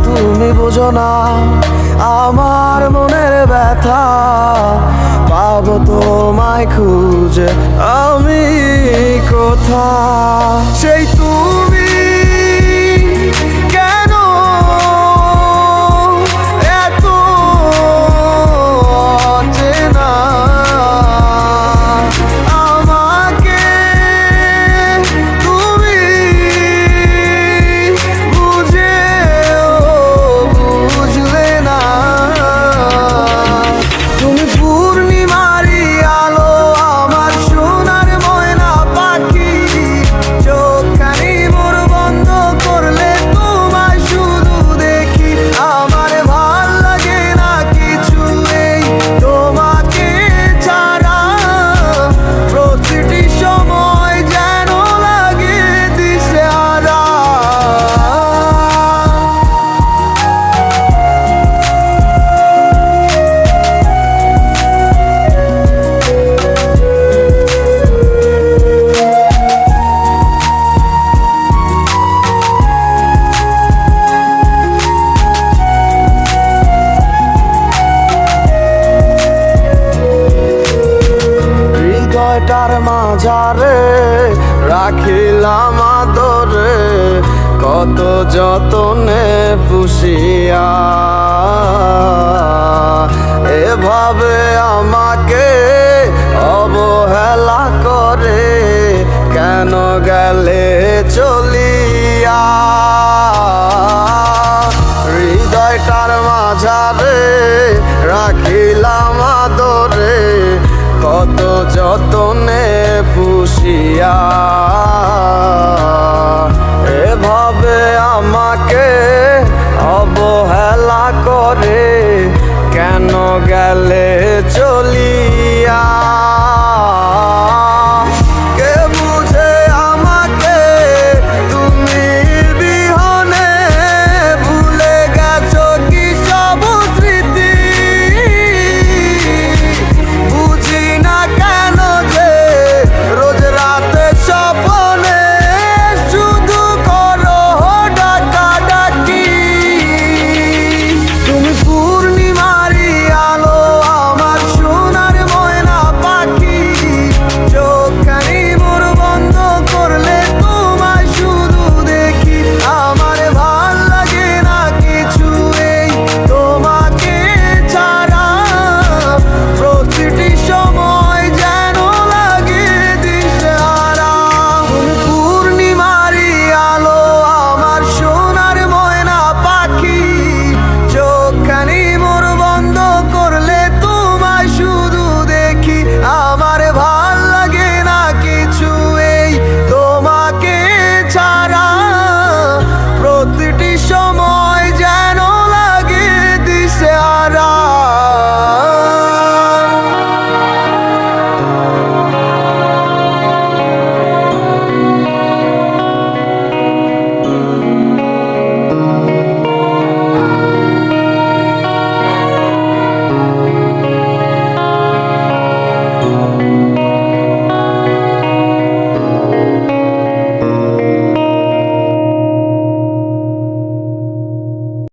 তুমি বুঝো না আমার মনের ব্যথা, পাবো তোমায় খুঁজে আমি কোথা। সেই তুমি কেন এত অচেনা, আমাকে তুমি বুঝলে না। তুমি পূর্ণিমারি আলো, আমার সোনার ময়না পাখি, চোখখানি মোর বন্ধ করলে তোমায় শুধু দেখি। আমার ভাল লাগে না কিছু এই তোমাকে ছাড়া, প্রতিটি সময় যেন লাগে দিশেহারা। হৃদয়টার মাঝারে রাখিলাম আদরে, কত যতনে পুষিয়া। এভাবে আমাকে অবহেলা করে কেন গেলে চলিয়া। হৃদয়টার মাঝারে রাখিলাম আদরে, কত যতনে পুষিয়া। এভাবে আমাকে অবহেলা করে কেন গেলে